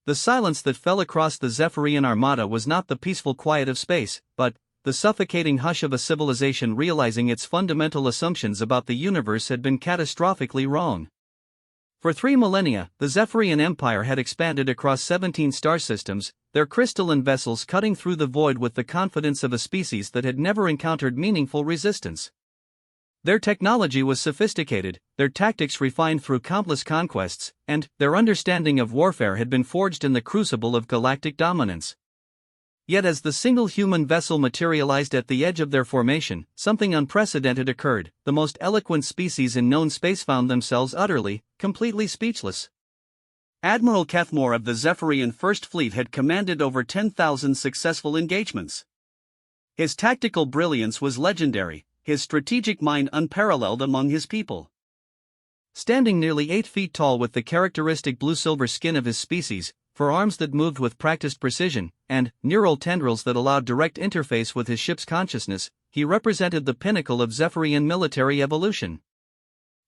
The silence that fell across the Zephyrian armada was not the peaceful quiet of space, but the suffocating hush of a civilization realizing its fundamental assumptions about the universe had been catastrophically wrong. For 3 millennia, the Zephyrian Empire had expanded across 17 star systems, their crystalline vessels cutting through the void with the confidence of a species that had never encountered meaningful resistance. Their technology was sophisticated, their tactics refined through countless conquests, and their understanding of warfare had been forged in the crucible of galactic dominance. Yet as the single human vessel materialized at the edge of their formation, something unprecedented occurred. The most eloquent species in known space found themselves utterly, completely speechless. Admiral Cathmore of the Zephyrian First Fleet had commanded over 10,000 successful engagements. His tactical brilliance was legendary, his strategic mind unparalleled among his people. Standing nearly 8 feet tall with the characteristic blue-silver skin of his species, for arms that moved with practiced precision, and neural tendrils that allowed direct interface with his ship's consciousness, he represented the pinnacle of Zephyrian military evolution.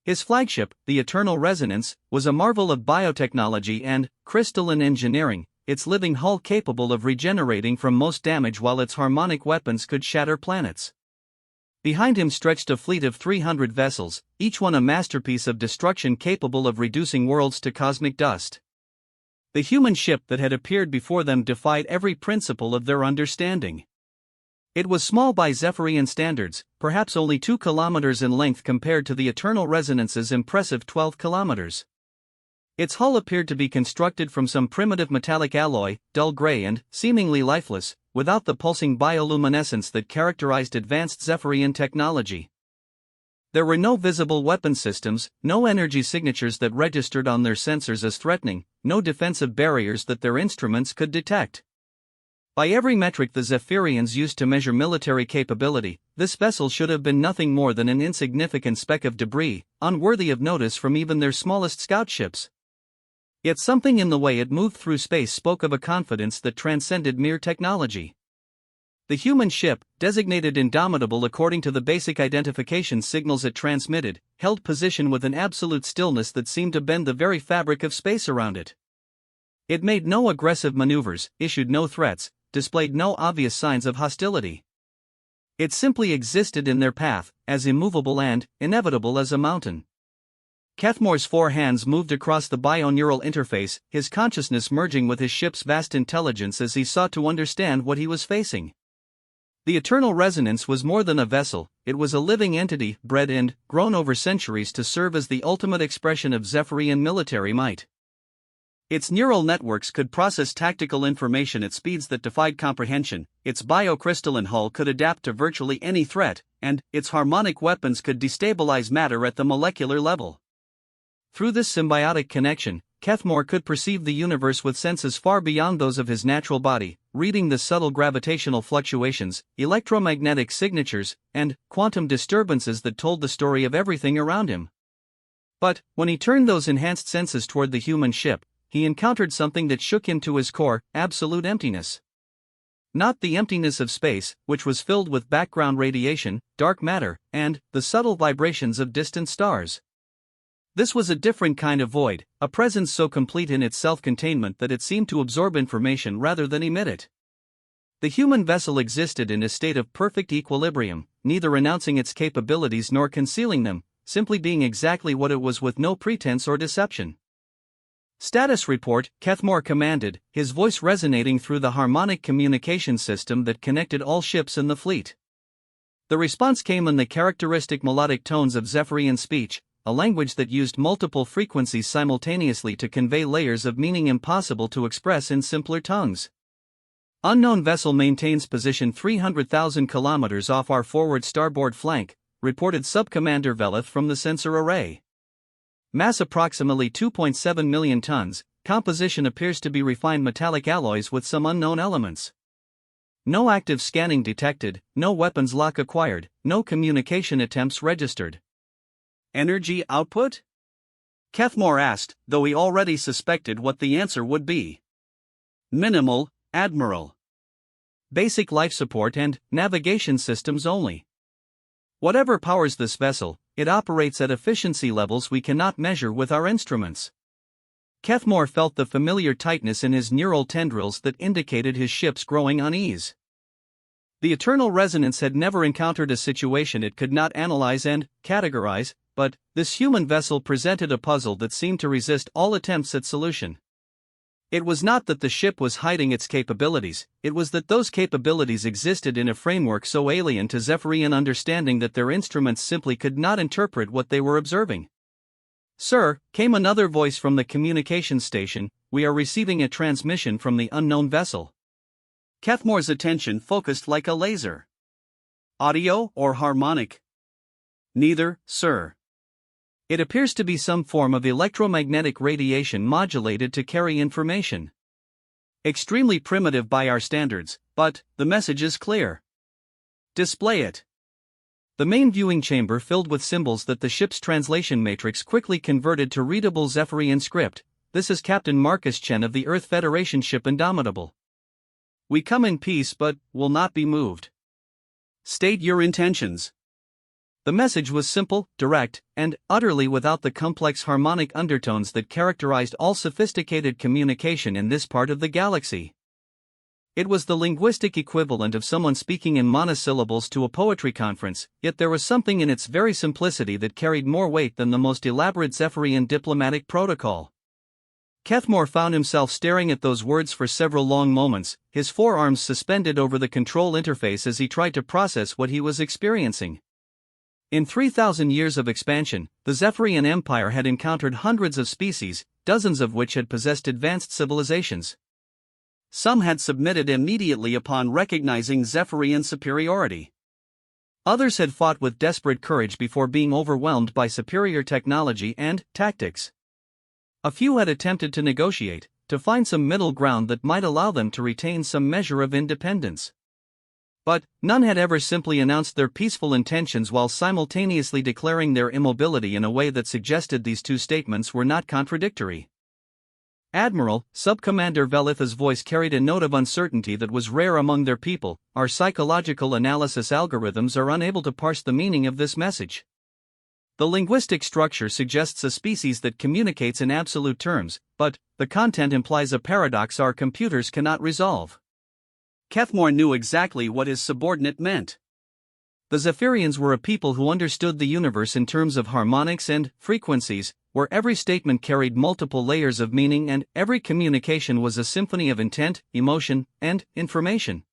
His flagship, the Eternal Resonance, was a marvel of biotechnology and crystalline engineering, its living hull capable of regenerating from most damage while its harmonic weapons could shatter planets. Behind him stretched a fleet of 300 vessels, each one a masterpiece of destruction capable of reducing worlds to cosmic dust. The human ship that had appeared before them defied every principle of their understanding. It was small by Zephyrian standards, perhaps only 2 kilometers in length compared to the Eternal Resonance's impressive 12 kilometers. Its hull appeared to be constructed from some primitive metallic alloy, dull gray and seemingly lifeless, without the pulsing bioluminescence that characterized advanced Zephyrian technology. There were no visible weapon systems, no energy signatures that registered on their sensors as threatening, no defensive barriers that their instruments could detect. By every metric the Zephyrians used to measure military capability, this vessel should have been nothing more than an insignificant speck of debris, unworthy of notice from even their smallest scout ships. Yet something in the way it moved through space spoke of a confidence that transcended mere technology. The human ship, designated Indomitable according to the basic identification signals it transmitted, held position with an absolute stillness that seemed to bend the very fabric of space around it. It made no aggressive maneuvers, issued no threats, displayed no obvious signs of hostility. It simply existed in their path, as immovable and inevitable as a mountain. Cathmore's 4 hands moved across the bioneural interface, his consciousness merging with his ship's vast intelligence as he sought to understand what he was facing. The Eternal Resonance was more than a vessel, it was a living entity, bred and grown over centuries to serve as the ultimate expression of Zephyrian military might. Its neural networks could process tactical information at speeds that defied comprehension, its biocrystalline hull could adapt to virtually any threat, and its harmonic weapons could destabilize matter at the molecular level. Through this symbiotic connection, Cathmore could perceive the universe with senses far beyond those of his natural body, reading the subtle gravitational fluctuations, electromagnetic signatures, and quantum disturbances that told the story of everything around him. But, when he turned those enhanced senses toward the human ship, he encountered something that shook him to his core: absolute emptiness. Not the emptiness of space, which was filled with background radiation, dark matter, and the subtle vibrations of distant stars. This was a different kind of void, a presence so complete in its self-containment that it seemed to absorb information rather than emit it. The human vessel existed in a state of perfect equilibrium, neither renouncing its capabilities nor concealing them, simply being exactly what it was with no pretense or deception. "Status report," Cathmore commanded, his voice resonating through the harmonic communication system that connected all ships in the fleet. The response came in the characteristic melodic tones of Zephyrian speech, a language that used multiple frequencies simultaneously to convey layers of meaning impossible to express in simpler tongues. "Unknown vessel maintains position 300,000 kilometers off our forward starboard flank," reported Subcommander Veleth from the sensor array. "Mass approximately 2.7 million tons, composition appears to be refined metallic alloys with some unknown elements. No active scanning detected, no weapons lock acquired, no communication attempts registered." "Energy output?" Cathmore asked, though he already suspected what the answer would be. "Minimal, Admiral. Basic life support and navigation systems only. Whatever powers this vessel, it operates at efficiency levels we cannot measure with our instruments." Kethmore felt the familiar tightness in his neural tendrils that indicated his ship's growing unease. The eternal resonance had never encountered a situation it could not analyze and categorize, but this human vessel presented a puzzle that seemed to resist all attempts at solution. It was not that the ship was hiding its capabilities, it was that those capabilities existed in a framework so alien to Zephyrian understanding that their instruments simply could not interpret what they were observing. "Sir," came another voice from the communications station, "we are receiving a transmission from the unknown vessel." Kethmore's attention focused like a laser. "Audio or harmonic?" "Neither, sir. It appears to be some form of electromagnetic radiation modulated to carry information. Extremely primitive by our standards, but the message is clear." "Display it." The main viewing chamber filled with symbols that the ship's translation matrix quickly converted to readable Zephyrian script. "This is Captain Marcus Chen of the Earth Federation ship Indomitable. We come in peace but will not be moved. State your intentions." The message was simple, direct, and utterly without the complex harmonic undertones that characterized all sophisticated communication in this part of the galaxy. It was the linguistic equivalent of someone speaking in monosyllables to a poetry conference, yet there was something in its very simplicity that carried more weight than the most elaborate Zephyrian diplomatic protocol. Kethmore found himself staring at those words for several long moments, his forearms suspended over the control interface as he tried to process what he was experiencing. In 3,000 years of expansion, the Zephyrian Empire had encountered hundreds of species, dozens of which had possessed advanced civilizations. Some had submitted immediately upon recognizing Zephyrian superiority. Others had fought with desperate courage before being overwhelmed by superior technology and tactics. A few had attempted to negotiate, to find some middle ground that might allow them to retain some measure of independence. But none had ever simply announced their peaceful intentions while simultaneously declaring their immobility in a way that suggested these two statements were not contradictory. "Admiral," Subcommander Velitha's voice carried a note of uncertainty that was rare among their people, "our psychological analysis algorithms are unable to parse the meaning of this message. The linguistic structure suggests a species that communicates in absolute terms, but the content implies a paradox our computers cannot resolve." Kethmore knew exactly what his subordinate meant. The Zephyrians were a people who understood the universe in terms of harmonics and frequencies, where every statement carried multiple layers of meaning and every communication was a symphony of intent, emotion, and information.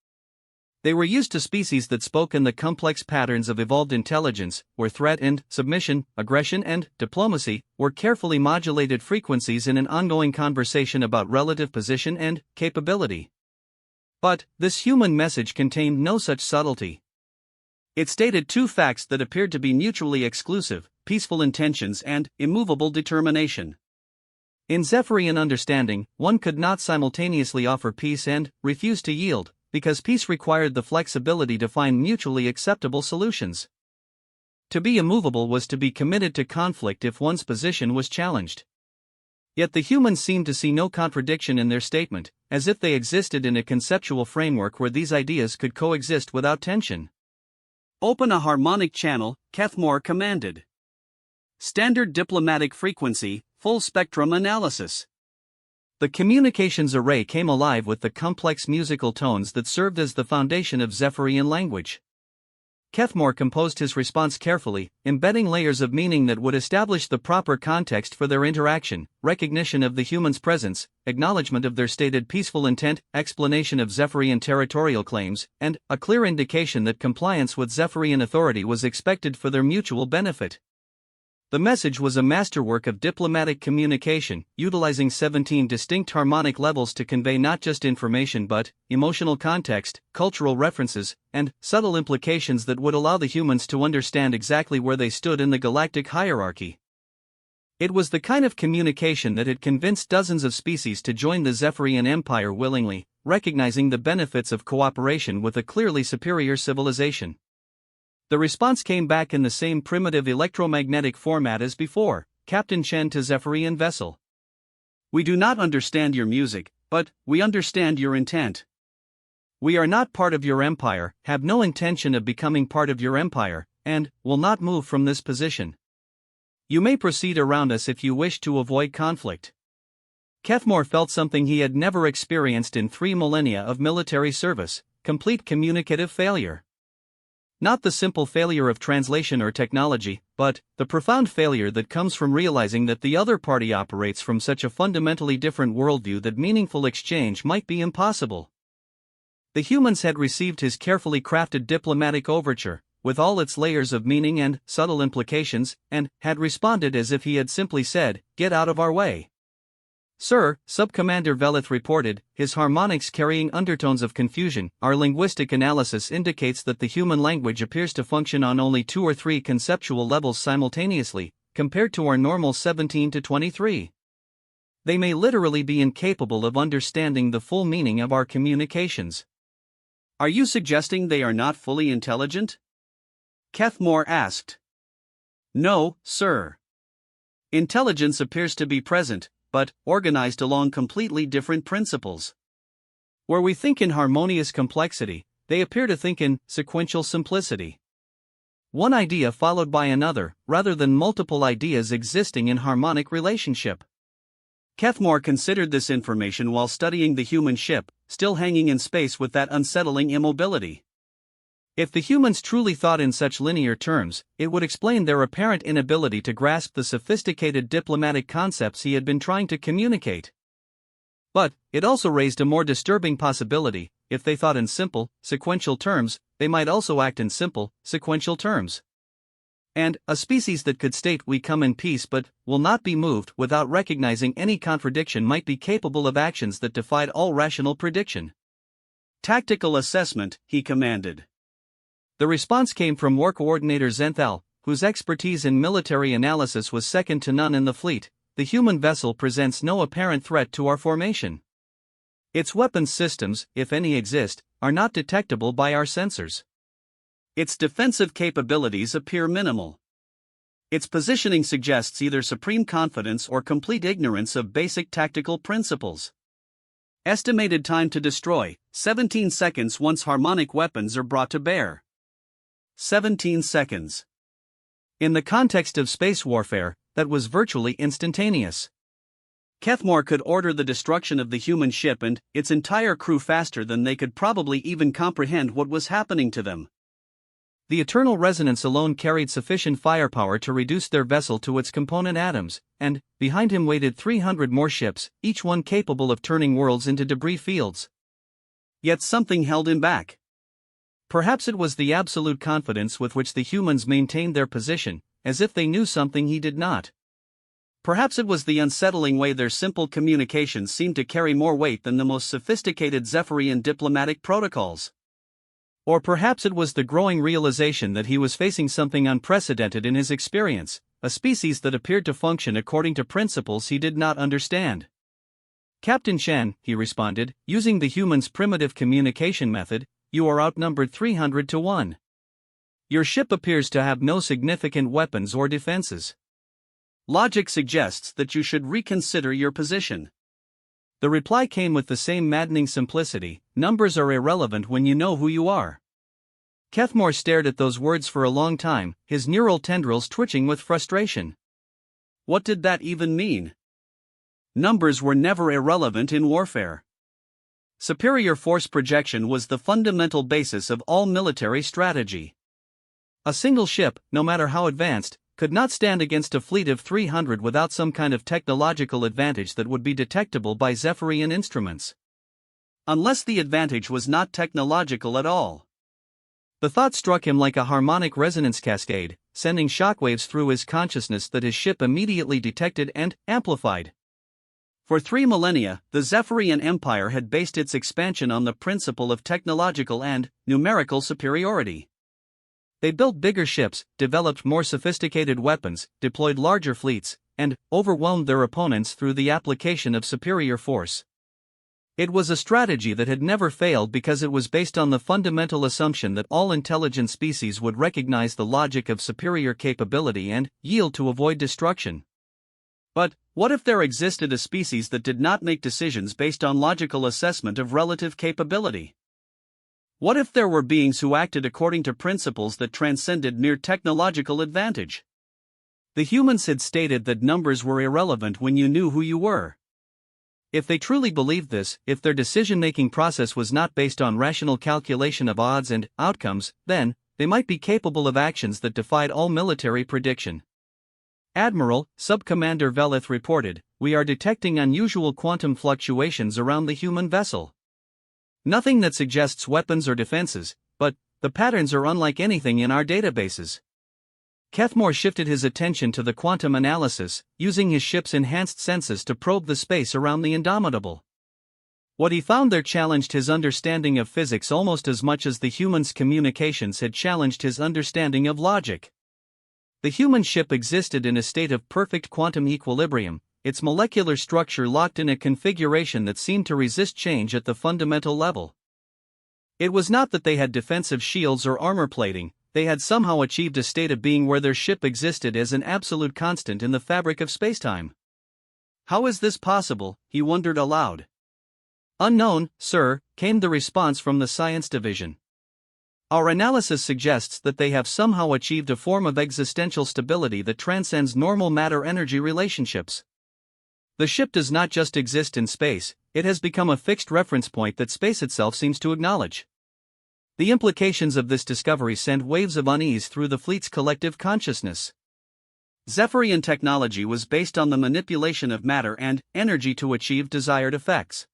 They were used to species that spoke in the complex patterns of evolved intelligence, where threat and submission, aggression and diplomacy were carefully modulated frequencies in an ongoing conversation about relative position and capability. But this human message contained no such subtlety. It stated two facts that appeared to be mutually exclusive: peaceful intentions and immovable determination. In Zephyrian understanding, one could not simultaneously offer peace and refuse to yield, because peace required the flexibility to find mutually acceptable solutions. To be immovable was to be committed to conflict if one's position was challenged. Yet the humans seemed to see no contradiction in their statement, as if they existed in a conceptual framework where these ideas could coexist without tension. "Open a harmonic channel," Kethmore commanded. "Standard diplomatic frequency, full spectrum analysis." The communications array came alive with the complex musical tones that served as the foundation of Zephyrian language. Kethmore composed his response carefully, embedding layers of meaning that would establish the proper context for their interaction: recognition of the human's presence, acknowledgement of their stated peaceful intent, explanation of Zephyrian territorial claims, and a clear indication that compliance with Zephyrian authority was expected for their mutual benefit. The message was a masterwork of diplomatic communication, utilizing 17 distinct harmonic levels to convey not just information but emotional context, cultural references, and subtle implications that would allow the humans to understand exactly where they stood in the galactic hierarchy. It was the kind of communication that had convinced dozens of species to join the Zephyrian Empire willingly, recognizing the benefits of cooperation with a clearly superior civilization. The response came back in the same primitive electromagnetic format as before: Captain Chen to Zephyrian vessel. "We do not understand your music, but we understand your intent. We are not part of your empire, have no intention of becoming part of your empire, and will not move from this position. You may proceed around us if you wish to avoid conflict." Kethmore felt something he had never experienced in 3 millennia of military service: complete communicative failure. Not the simple failure of translation or technology, but the profound failure that comes from realizing that the other party operates from such a fundamentally different worldview that meaningful exchange might be impossible. The humans had received his carefully crafted diplomatic overture, with all its layers of meaning and subtle implications, and had responded as if he had simply said, "Get out of our way." "Sir," Subcommander Velith reported, his harmonics carrying undertones of confusion, "our linguistic analysis indicates that the human language appears to function on only 2 or 3 conceptual levels simultaneously, compared to our normal 17 to 23. They may literally be incapable of understanding the full meaning of our communications." "Are you suggesting they are not fully intelligent?" Kethmore asked. "No, sir. Intelligence appears to be present, but organized along completely different principles. Where we think in harmonious complexity, they appear to think in sequential simplicity. One idea followed by another, rather than multiple ideas existing in harmonic relationship." Kethmore considered this information while studying the human ship, still hanging in space with that unsettling immobility. If the humans truly thought in such linear terms, it would explain their apparent inability to grasp the sophisticated diplomatic concepts he had been trying to communicate. But it also raised a more disturbing possibility: if they thought in simple, sequential terms, they might also act in simple, sequential terms. And a species that could state "we come in peace but will not be moved" without recognizing any contradiction might be capable of actions that defied all rational prediction. "Tactical assessment," he commanded. The response came from War Coordinator Zenthal, whose expertise in military analysis was second to none in the fleet. "The human vessel presents no apparent threat to our formation. Its weapons systems, if any exist, are not detectable by our sensors. Its defensive capabilities appear minimal. Its positioning suggests either supreme confidence or complete ignorance of basic tactical principles. Estimated time to destroy, 17 seconds once harmonic weapons are brought to bear. 17 seconds. In the context of space warfare, that was virtually instantaneous. Kethmore could order the destruction of the human ship and its entire crew faster than they could probably even comprehend what was happening to them. The eternal resonance alone carried sufficient firepower to reduce their vessel to its component atoms, and behind him waited 300 more ships, each one capable of turning worlds into debris fields. Yet something held him back. Perhaps it was the absolute confidence with which the humans maintained their position, as if they knew something he did not. Perhaps it was the unsettling way their simple communications seemed to carry more weight than the most sophisticated Zephyrian diplomatic protocols. Or perhaps it was the growing realization that he was facing something unprecedented in his experience, a species that appeared to function according to principles he did not understand. "Captain Shan," he responded, using the humans' primitive communication method, "you are outnumbered 300 to 1. Your ship appears to have no significant weapons or defenses. Logic suggests that you should reconsider your position." The reply came with the same maddening simplicity: "Numbers are irrelevant when you know who you are." Kethmore stared at those words for a long time, his neural tendrils twitching with frustration. What did that even mean? Numbers were never irrelevant in warfare. Superior force projection was the fundamental basis of all military strategy. A single ship, no matter how advanced, could not stand against a fleet of 300 without some kind of technological advantage that would be detectable by Zephyrian instruments. Unless the advantage was not technological at all. The thought struck him like a harmonic resonance cascade, sending shockwaves through his consciousness that his ship immediately detected and amplified. For 3 millennia, the Zephyrian Empire had based its expansion on the principle of technological and numerical superiority. They built bigger ships, developed more sophisticated weapons, deployed larger fleets, and overwhelmed their opponents through the application of superior force. It was a strategy that had never failed because it was based on the fundamental assumption that all intelligent species would recognize the logic of superior capability and yield to avoid destruction. But what if there existed a species that did not make decisions based on logical assessment of relative capability? What if there were beings who acted according to principles that transcended mere technological advantage? The humans had stated that numbers were irrelevant when you knew who you were. If they truly believed this, if their decision-making process was not based on rational calculation of odds and outcomes, then they might be capable of actions that defied all military prediction. Admiral, Sub-Commander Velith reported, "We are detecting unusual quantum fluctuations around the human vessel. Nothing that suggests weapons or defenses, but the patterns are unlike anything in our databases." Kethmore shifted his attention to the quantum analysis, using his ship's enhanced senses to probe the space around the Indomitable. What he found there challenged his understanding of physics almost as much as the human's communications had challenged his understanding of logic. The human ship existed in a state of perfect quantum equilibrium, its molecular structure locked in a configuration that seemed to resist change at the fundamental level. It was not that they had defensive shields or armor plating, they had somehow achieved a state of being where their ship existed as an absolute constant in the fabric of spacetime. How is this possible, he wondered aloud. "Unknown, sir," came the response from the science division. "Our analysis suggests that they have somehow achieved a form of existential stability that transcends normal matter-energy relationships. The ship does not just exist in space, it has become a fixed reference point that space itself seems to acknowledge." The implications of this discovery sent waves of unease through the fleet's collective consciousness. Zephyrian technology was based on the manipulation of matter and energy to achieve desired effects.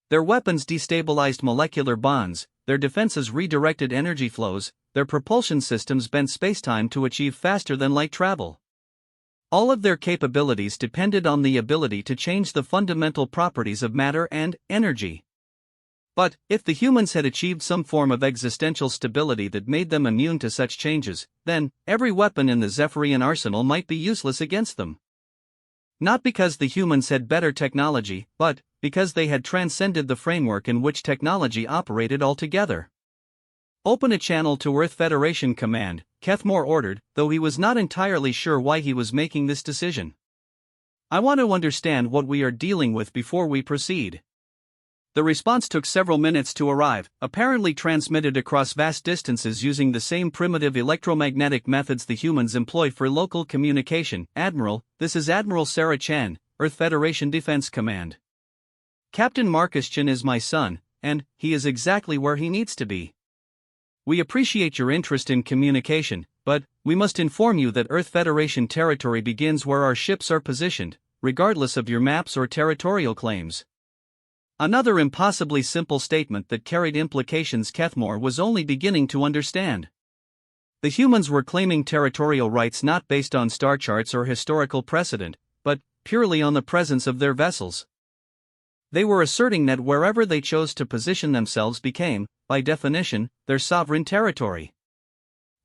Their weapons destabilized molecular bonds, their defenses redirected energy flows, their propulsion systems bent spacetime to achieve faster-than-light travel. All of their capabilities depended on the ability to change the fundamental properties of matter and energy. But, if the humans had achieved some form of existential stability that made them immune to such changes, then every weapon in the Zephyrian arsenal might be useless against them. Not because the humans had better technology, but because they had transcended the framework in which technology operated altogether. "Open a channel to Earth Federation Command," Kethmore ordered, though he was not entirely sure why he was making this decision. "I want to understand what we are dealing with before we proceed." The response took several minutes to arrive, apparently transmitted across vast distances using the same primitive electromagnetic methods the humans employ for local communication. "Admiral, this is Admiral Sarah Chen, Earth Federation Defense Command. Captain Marcus Chen is my son, and he is exactly where he needs to be. We appreciate your interest in communication, but we must inform you that Earth Federation territory begins where our ships are positioned, regardless of your maps or territorial claims." Another impossibly simple statement that carried implications Kethmore was only beginning to understand. The humans were claiming territorial rights not based on star charts or historical precedent, but purely on the presence of their vessels. They were asserting that wherever they chose to position themselves became, by definition, their sovereign territory.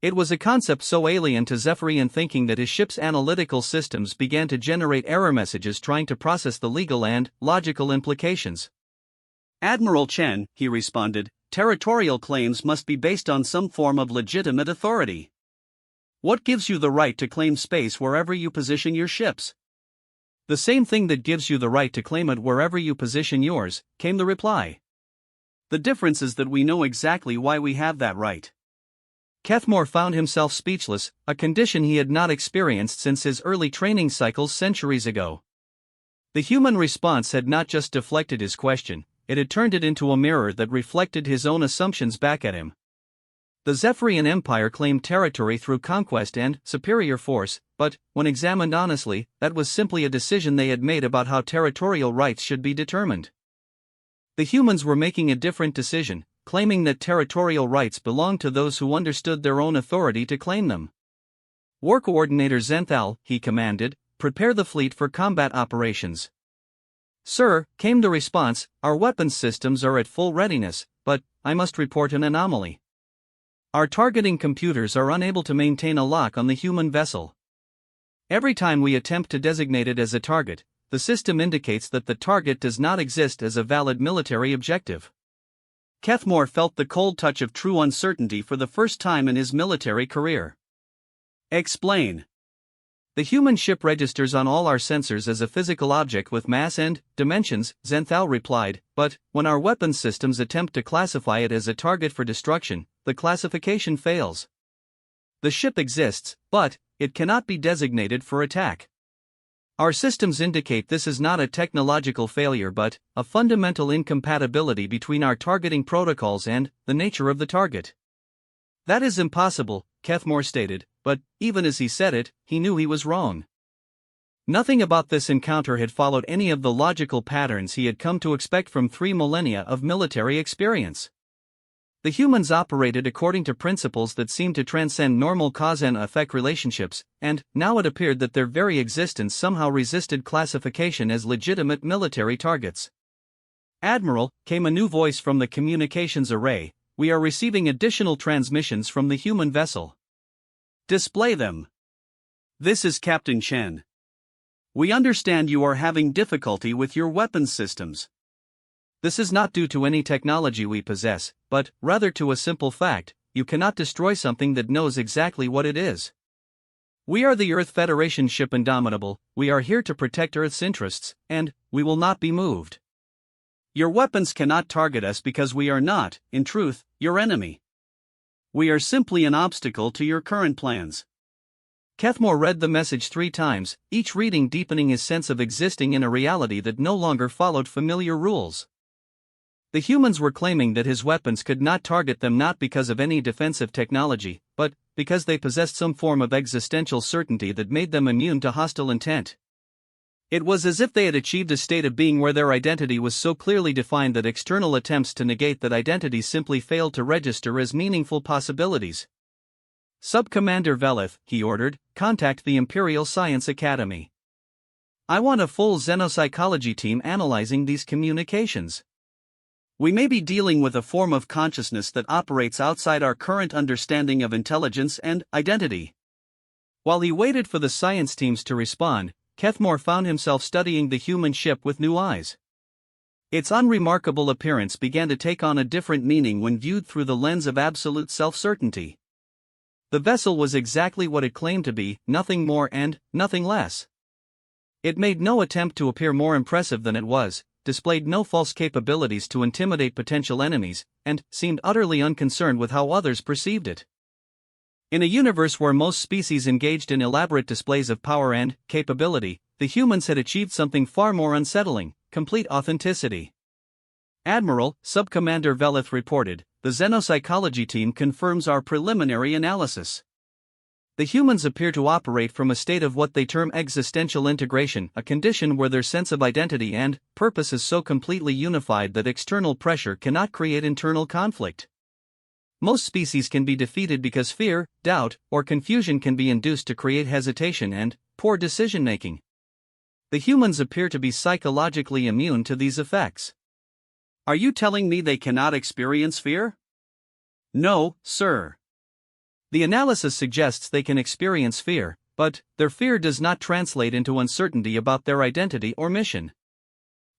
It was a concept so alien to Zephyrian thinking that his ship's analytical systems began to generate error messages trying to process the legal and logical implications. "Admiral Chen," he responded, "territorial claims must be based on some form of legitimate authority. What gives you the right to claim space wherever you position your ships?" "The same thing that gives you the right to claim it wherever you position yours," came the reply. "The difference is that we know exactly why we have that right." Kethmore found himself speechless, a condition he had not experienced since his early training cycles centuries ago. The human response had not just deflected his question, it had turned it into a mirror that reflected his own assumptions back at him. The Zephyrian Empire claimed territory through conquest and superior force, but, when examined honestly, that was simply a decision they had made about how territorial rights should be determined. The humans were making a different decision, claiming that territorial rights belonged to those who understood their own authority to claim them. "War Coordinator Zenthal," he commanded, "prepare the fleet for combat operations." "Sir," came the response, "our weapons systems are at full readiness, but I must report an anomaly. Our targeting computers are unable to maintain a lock on the human vessel. Every time we attempt to designate it as a target, the system indicates that the target does not exist as a valid military objective." Kethmore felt the cold touch of true uncertainty for the first time in his military career. "Explain." "The human ship registers on all our sensors as a physical object with mass and dimensions," Zenthal replied, "but when our weapons systems attempt to classify it as a target for destruction, the classification fails. The ship exists, but it cannot be designated for attack. Our systems indicate this is not a technological failure but a fundamental incompatibility between our targeting protocols and the nature of the target. That is impossible, Kethmore stated, but even as he said it, he knew he was wrong. Nothing about this encounter had followed any of the logical patterns he had come to expect from 3 millennia of military experience. The humans operated according to principles that seemed to transcend normal cause and effect relationships, and now it appeared that their very existence somehow resisted classification as legitimate military targets. "Admiral," came a new voice from the communications array, "we are receiving additional transmissions from the human vessel." "Display them." "This is Captain Chen. We understand you are having difficulty with your weapons systems. This is not due to any technology we possess, but rather to a simple fact: you cannot destroy something that knows exactly what it is. We are the Earth Federation ship Indomitable, we are here to protect Earth's interests, and we will not be moved. Your weapons cannot target us because we are not, in truth, your enemy. We are simply an obstacle to your current plans." Kethmore read the message 3 times, each reading deepening his sense of existing in a reality that no longer followed familiar rules. The humans were claiming that his weapons could not target them not because of any defensive technology, but because they possessed some form of existential certainty that made them immune to hostile intent. It was as if they had achieved a state of being where their identity was so clearly defined that external attempts to negate that identity simply failed to register as meaningful possibilities. "Sub-Commander Velith," he ordered, "contact the Imperial Science Academy. I want a full xenopsychology team analyzing these communications. We may be dealing with a form of consciousness that operates outside our current understanding of intelligence and identity." While he waited for the science teams to respond, Kethmore found himself studying the human ship with new eyes. Its unremarkable appearance began to take on a different meaning when viewed through the lens of absolute self-certainty. The vessel was exactly what it claimed to be, nothing more and nothing less. It made no attempt to appear more impressive than it was, displayed no false capabilities to intimidate potential enemies, and seemed utterly unconcerned with how others perceived it. In a universe where most species engaged in elaborate displays of power and capability, the humans had achieved something far more unsettling: complete authenticity. "Admiral," Sub-Commander Velith reported, "the xenopsychology team confirms our preliminary analysis. The humans appear to operate from a state of what they term existential integration, a condition where their sense of identity and purpose is so completely unified that external pressure cannot create internal conflict. Most species can be defeated because fear, doubt, or confusion can be induced to create hesitation and poor decision-making. The humans appear to be psychologically immune to these effects." "Are you telling me they cannot experience fear?" "No, sir. The analysis suggests they can experience fear, but their fear does not translate into uncertainty about their identity or mission.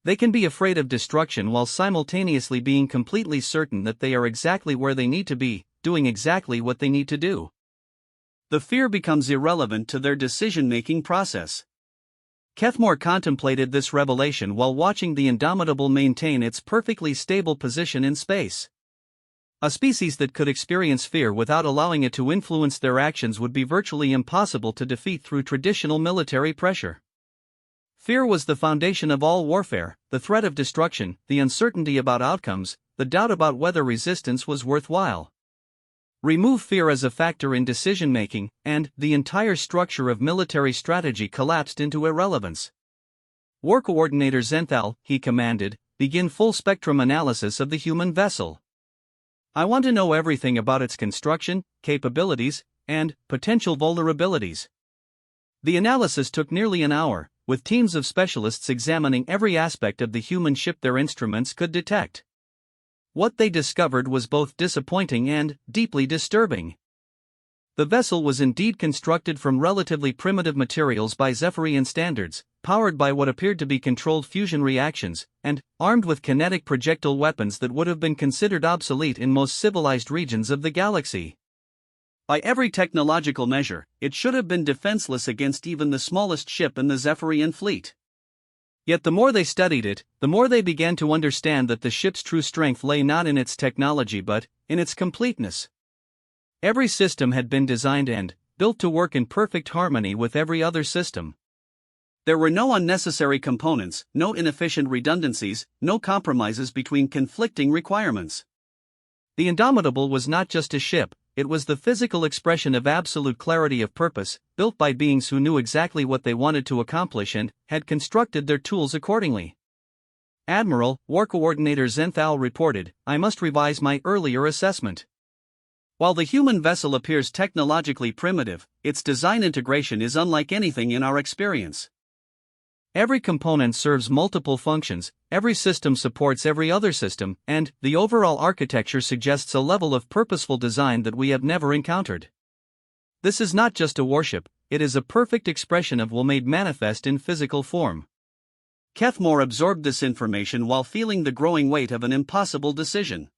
They can be afraid of destruction while simultaneously being completely certain that they are exactly where they need to be, doing exactly what they need to do. The fear becomes irrelevant to their decision-making process." Kethmore contemplated this revelation while watching the Indomitable maintain its perfectly stable position in space. A species that could experience fear without allowing it to influence their actions would be virtually impossible to defeat through traditional military pressure. Fear was the foundation of all warfare: the threat of destruction, the uncertainty about outcomes, the doubt about whether resistance was worthwhile. Remove fear as a factor in decision-making, and the entire structure of military strategy collapsed into irrelevance. "War Coordinator Zenthal," he commanded, "begin full-spectrum analysis of the human vessel. I want to know everything about its construction, capabilities, and potential vulnerabilities." The analysis took nearly an hour, with teams of specialists examining every aspect of the human ship their instruments could detect. What they discovered was both disappointing and deeply disturbing. The vessel was indeed constructed from relatively primitive materials by Zephyrian standards, powered by what appeared to be controlled fusion reactions, and armed with kinetic projectile weapons that would have been considered obsolete in most civilized regions of the galaxy. By every technological measure, it should have been defenseless against even the smallest ship in the Zephyrian fleet. Yet the more they studied it, the more they began to understand that the ship's true strength lay not in its technology but in its completeness. Every system had been designed and built to work in perfect harmony with every other system. There were no unnecessary components, no inefficient redundancies, no compromises between conflicting requirements. The Indomitable was not just a ship, it was the physical expression of absolute clarity of purpose, built by beings who knew exactly what they wanted to accomplish and had constructed their tools accordingly. Admiral, War Coordinator Zenthal reported, "I must revise my earlier assessment. While the human vessel appears technologically primitive, its design integration is unlike anything in our experience. Every component serves multiple functions, every system supports every other system, and the overall architecture suggests a level of purposeful design that we have never encountered. This is not just a warship, it is a perfect expression of will made manifest in physical form." Kethmore absorbed this information while feeling the growing weight of an impossible decision.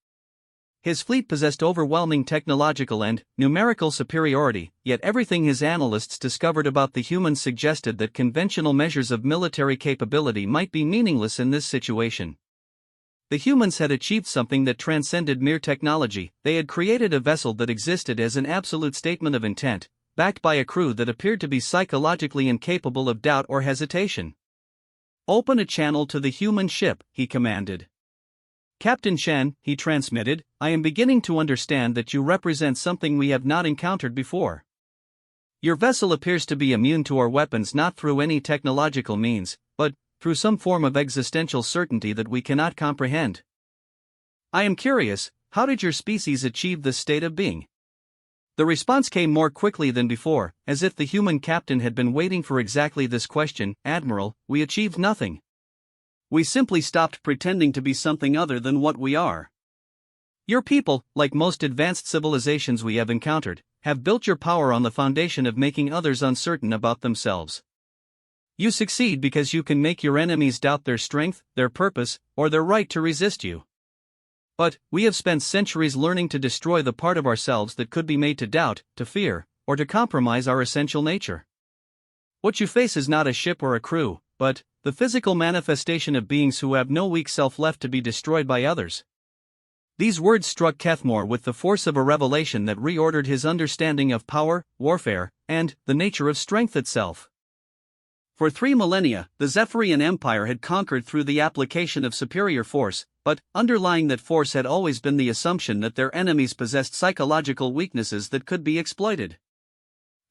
His fleet possessed overwhelming technological and numerical superiority, yet everything his analysts discovered about the humans suggested that conventional measures of military capability might be meaningless in this situation. The humans had achieved something that transcended mere technology. They had created a vessel that existed as an absolute statement of intent, backed by a crew that appeared to be psychologically incapable of doubt or hesitation. "Open a channel to the human ship," he commanded. "Captain Shen," he transmitted, "I am beginning to understand that you represent something we have not encountered before. Your vessel appears to be immune to our weapons not through any technological means, but through some form of existential certainty that we cannot comprehend. I am curious, how did your species achieve this state of being?" The response came more quickly than before, as if the human captain had been waiting for exactly this question. "Admiral, we achieved nothing. We simply stopped pretending to be something other than what we are. Your people, like most advanced civilizations we have encountered, have built your power on the foundation of making others uncertain about themselves. You succeed because you can make your enemies doubt their strength, their purpose, or their right to resist you. But we have spent centuries learning to destroy the part of ourselves that could be made to doubt, to fear, or to compromise our essential nature. What you face is not a ship or a crew, but the physical manifestation of beings who have no weak self left to be destroyed by others." These words struck Kethmore with the force of a revelation that reordered his understanding of power, warfare, and the nature of strength itself. For 3 millennia, the Zephyrian Empire had conquered through the application of superior force, but underlying that force had always been the assumption that their enemies possessed psychological weaknesses that could be exploited.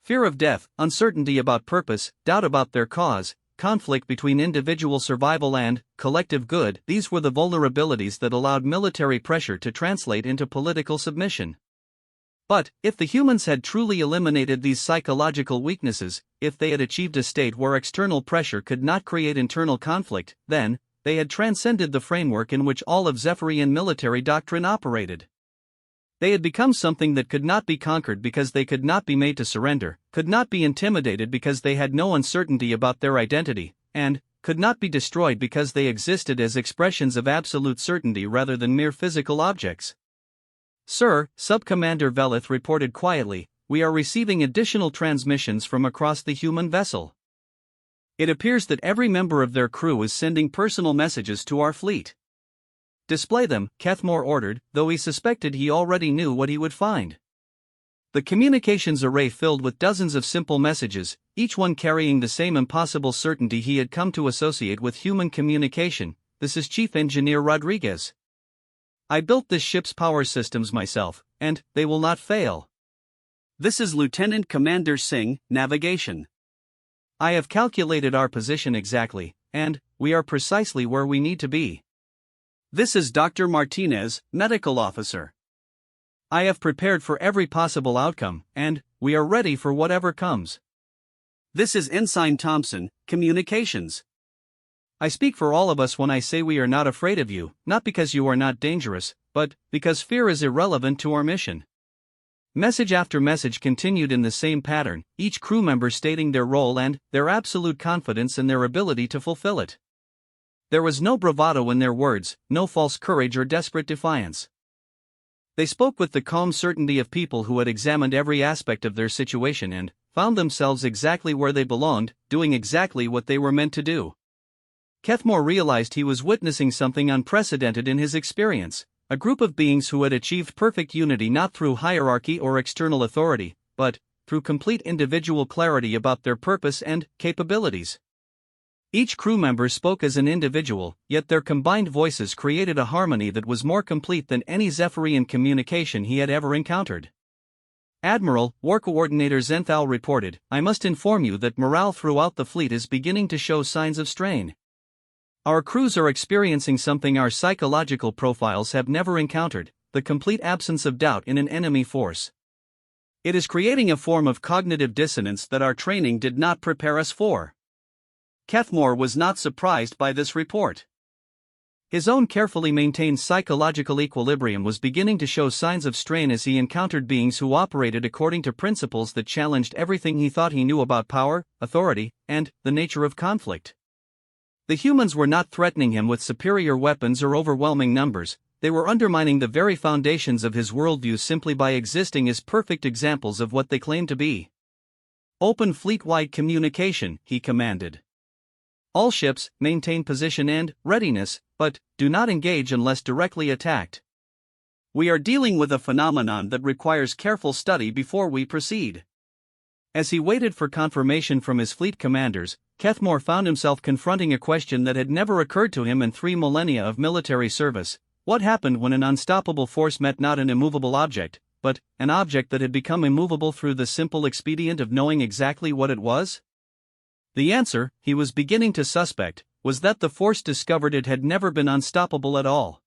Fear of death, uncertainty about purpose, doubt about their cause, conflict between individual survival and collective good, these were the vulnerabilities that allowed military pressure to translate into political submission. But, if the humans had truly eliminated these psychological weaknesses, if they had achieved a state where external pressure could not create internal conflict, then they had transcended the framework in which all of Zephyrian military doctrine operated. They had become something that could not be conquered because they could not be made to surrender, could not be intimidated because they had no uncertainty about their identity, and could not be destroyed because they existed as expressions of absolute certainty rather than mere physical objects. "Sir," Subcommander Velith reported quietly, "we are receiving additional transmissions from across the human vessel. It appears that every member of their crew is sending personal messages to our fleet." "Display them," Kethmore ordered, though he suspected he already knew what he would find. The communications array filled with dozens of simple messages, each one carrying the same impossible certainty he had come to associate with human communication. "This is Chief Engineer Rodriguez. I built this ship's power systems myself, and they will not fail. This is Lieutenant Commander Singh, Navigation. I have calculated our position exactly, and we are precisely where we need to be. This is Dr. Martinez, Medical Officer. I have prepared for every possible outcome, and we are ready for whatever comes. This is Ensign Thompson, Communications. I speak for all of us when I say we are not afraid of you, not because you are not dangerous, but because fear is irrelevant to our mission." Message after message continued in the same pattern, each crew member stating their role and their absolute confidence in their ability to fulfill it. There was no bravado in their words, no false courage or desperate defiance. They spoke with the calm certainty of people who had examined every aspect of their situation and found themselves exactly where they belonged, doing exactly what they were meant to do. Kethmore realized he was witnessing something unprecedented in his experience, a group of beings who had achieved perfect unity not through hierarchy or external authority, but through complete individual clarity about their purpose and capabilities. Each crew member spoke as an individual, yet their combined voices created a harmony that was more complete than any Zephyrian communication he had ever encountered. Admiral, War Coordinator Zenthal reported, "I must inform you that morale throughout the fleet is beginning to show signs of strain. Our crews are experiencing something our psychological profiles have never encountered, the complete absence of doubt in an enemy force. It is creating a form of cognitive dissonance that our training did not prepare us for." Kethmore was not surprised by this report. His own carefully maintained psychological equilibrium was beginning to show signs of strain as he encountered beings who operated according to principles that challenged everything he thought he knew about power, authority, and the nature of conflict. The humans were not threatening him with superior weapons or overwhelming numbers, they were undermining the very foundations of his worldview simply by existing as perfect examples of what they claimed to be. "Open fleet-wide communication," he commanded. "All ships, maintain position and readiness, but do not engage unless directly attacked. We are dealing with a phenomenon that requires careful study before we proceed." As he waited for confirmation from his fleet commanders, Kethmore found himself confronting a question that had never occurred to him in 3 millennia of military service: what happened when an unstoppable force met not an immovable object, but an object that had become immovable through the simple expedient of knowing exactly what it was? The answer, he was beginning to suspect, was that the force discovered it had never been unstoppable at all.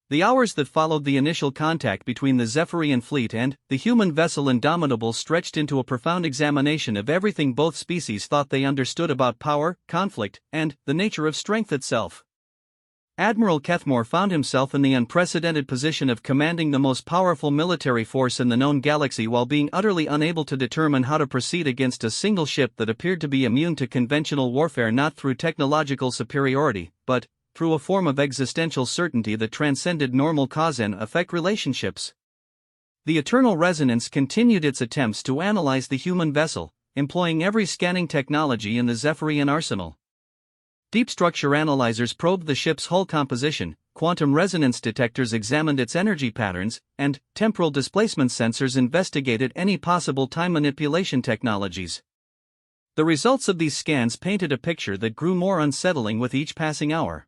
The hours that followed the initial contact between the Zephyrian fleet and the human vessel Indomitable stretched into a profound examination of everything both species thought they understood about power, conflict, and the nature of strength itself. Admiral Kethmore found himself in the unprecedented position of commanding the most powerful military force in the known galaxy while being utterly unable to determine how to proceed against a single ship that appeared to be immune to conventional warfare not through technological superiority, but through a form of existential certainty that transcended normal cause and effect relationships. The Eternal Resonance continued its attempts to analyze the human vessel, employing every scanning technology in the Zephyrian arsenal. Deep structure analyzers probed the ship's hull composition, quantum resonance detectors examined its energy patterns, and temporal displacement sensors investigated any possible time manipulation technologies. The results of these scans painted a picture that grew more unsettling with each passing hour.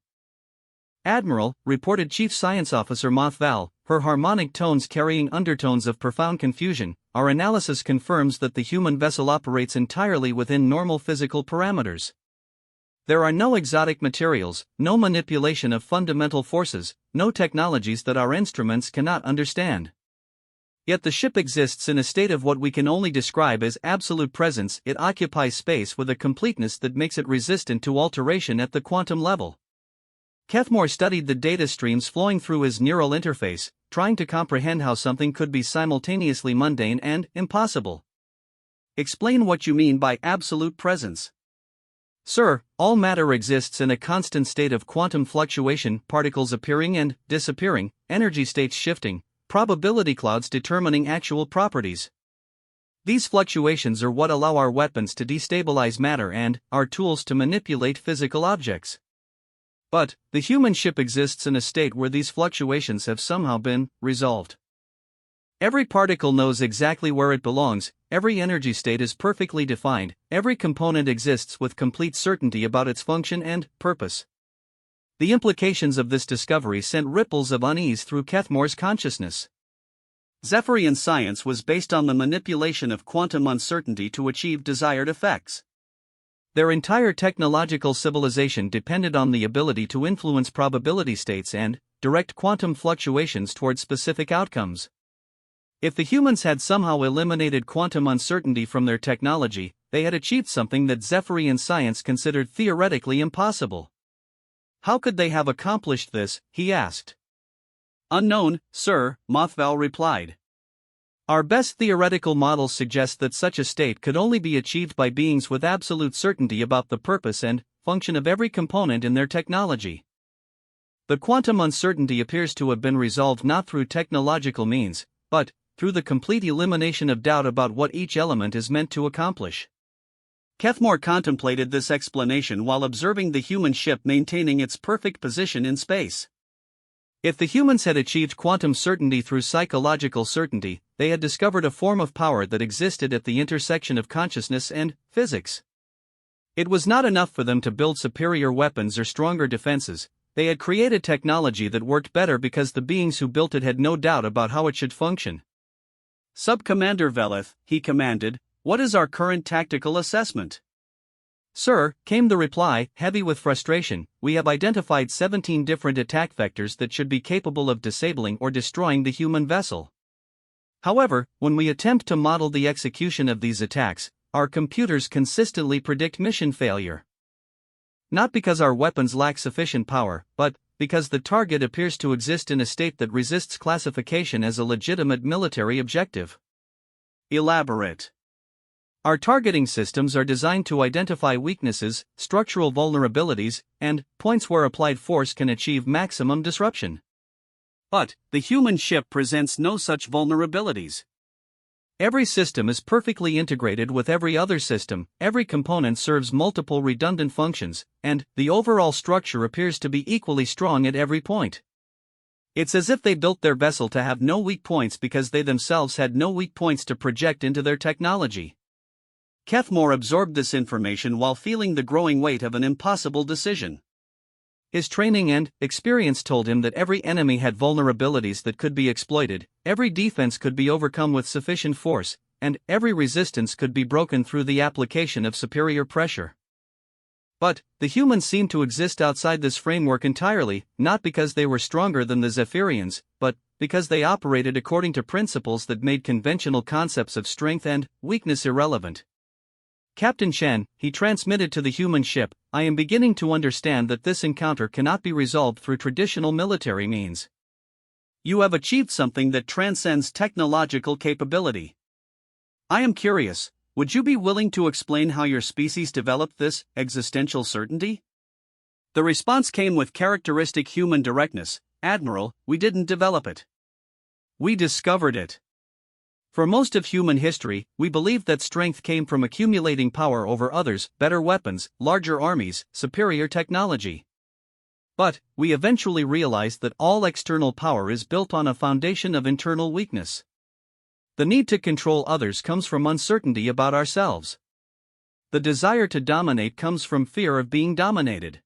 "Admiral," reported Chief Science Officer Moth Val, her harmonic tones carrying undertones of profound confusion, "our analysis confirms that the human vessel operates entirely within normal physical parameters. There are no exotic materials, no manipulation of fundamental forces, no technologies that our instruments cannot understand. Yet the ship exists in a state of what we can only describe as absolute presence. It occupies space with a completeness that makes it resistant to alteration at the quantum level." Kethmore studied the data streams flowing through his neural interface, trying to comprehend how something could be simultaneously mundane and impossible. "Explain what you mean by absolute presence." "Sir, all matter exists in a constant state of quantum fluctuation, particles appearing and disappearing, energy states shifting, probability clouds determining actual properties. These fluctuations are what allow our weapons to destabilize matter and our tools to manipulate physical objects. But the human ship exists in a state where these fluctuations have somehow been resolved. Every particle knows exactly where it belongs, every energy state is perfectly defined, every component exists with complete certainty about its function and purpose." The implications of this discovery sent ripples of unease through Kethmore's consciousness. Zephyrian science was based on the manipulation of quantum uncertainty to achieve desired effects. Their entire technological civilization depended on the ability to influence probability states and direct quantum fluctuations toward specific outcomes. If the humans had somehow eliminated quantum uncertainty from their technology, they had achieved something that Zephyrian science considered theoretically impossible. "How could they have accomplished this?" he asked. "Unknown, sir," Mothval replied. "Our best theoretical models suggest that such a state could only be achieved by beings with absolute certainty about the purpose and function of every component in their technology. The quantum uncertainty appears to have been resolved not through technological means, but through the complete elimination of doubt about what each element is meant to accomplish." Kethmore contemplated this explanation while observing the human ship maintaining its perfect position in space. If the humans had achieved quantum certainty through psychological certainty, they had discovered a form of power that existed at the intersection of consciousness and physics. It was not enough for them to build superior weapons or stronger defenses. They had created technology that worked better because the beings who built it had no doubt about how it should function. Sub-Commander Veleth, he commanded, what is our current tactical assessment? Sir, came the reply, heavy with frustration, we have identified 17 different attack vectors that should be capable of disabling or destroying the human vessel. However, when we attempt to model the execution of these attacks, our computers consistently predict mission failure. Not because our weapons lack sufficient power, but because the target appears to exist in a state that resists classification as a legitimate military objective. Elaborate. Our targeting systems are designed to identify weaknesses, structural vulnerabilities, and points where applied force can achieve maximum disruption. But the human ship presents no such vulnerabilities. Every system is perfectly integrated with every other system, every component serves multiple redundant functions, and the overall structure appears to be equally strong at every point. It's as if they built their vessel to have no weak points because they themselves had no weak points to project into their technology. Kethmore absorbed this information while feeling the growing weight of an impossible decision. His training and experience told him that every enemy had vulnerabilities that could be exploited, every defense could be overcome with sufficient force, and every resistance could be broken through the application of superior pressure. But the humans seemed to exist outside this framework entirely, not because they were stronger than the Zephyrians, but because they operated according to principles that made conventional concepts of strength and weakness irrelevant. Captain Chen, he transmitted to the human ship, I am beginning to understand that this encounter cannot be resolved through traditional military means. You have achieved something that transcends technological capability. I am curious, would you be willing to explain how your species developed this existential certainty? The response came with characteristic human directness, Admiral, we didn't develop it. We discovered it. For most of human history, we believed that strength came from accumulating power over others, better weapons, larger armies, superior technology. But we eventually realized that all external power is built on a foundation of internal weakness. The need to control others comes from uncertainty about ourselves. The desire to dominate comes from fear of being dominated.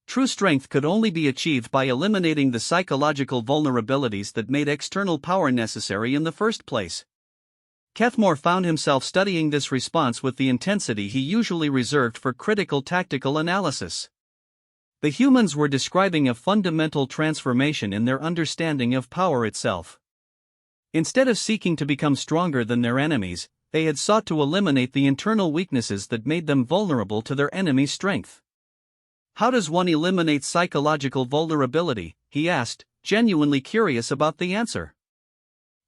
True strength could only be achieved by eliminating the psychological vulnerabilities that made external power necessary in the first place. Kethmore found himself studying this response with the intensity he usually reserved for critical tactical analysis. The humans were describing a fundamental transformation in their understanding of power itself. Instead of seeking to become stronger than their enemies, they had sought to eliminate the internal weaknesses that made them vulnerable to their enemy's strength. How does one eliminate psychological vulnerability? He asked, genuinely curious about the answer.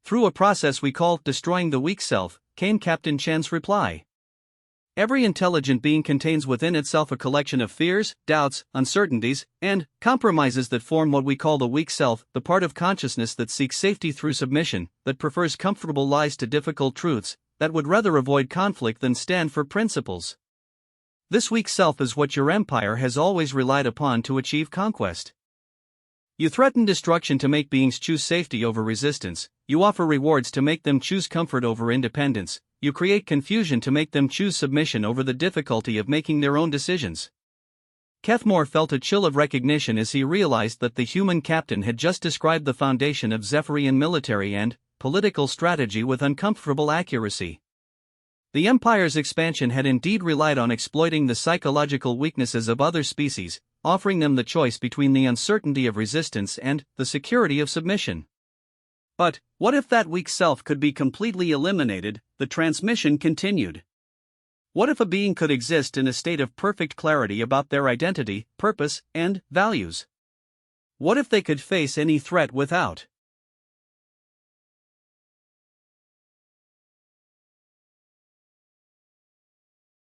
Through a process we call destroying the weak self, came Captain Chen's reply. Every intelligent being contains within itself a collection of fears, doubts, uncertainties, and compromises that form what we call the weak self, the part of consciousness that seeks safety through submission, that prefers comfortable lies to difficult truths, that would rather avoid conflict than stand for principles. This weak self is what your empire has always relied upon to achieve conquest. You threaten destruction to make beings choose safety over resistance, you offer rewards to make them choose comfort over independence, you create confusion to make them choose submission over the difficulty of making their own decisions. Kethmore felt a chill of recognition as he realized that the human captain had just described the foundation of Zephyrian military and political strategy with uncomfortable accuracy. The Empire's expansion had indeed relied on exploiting the psychological weaknesses of other species, offering them the choice between the uncertainty of resistance and the security of submission. But what if that weak self could be completely eliminated? The transmission continued. What if a being could exist in a state of perfect clarity about their identity, purpose, and values? What if they could face any threat without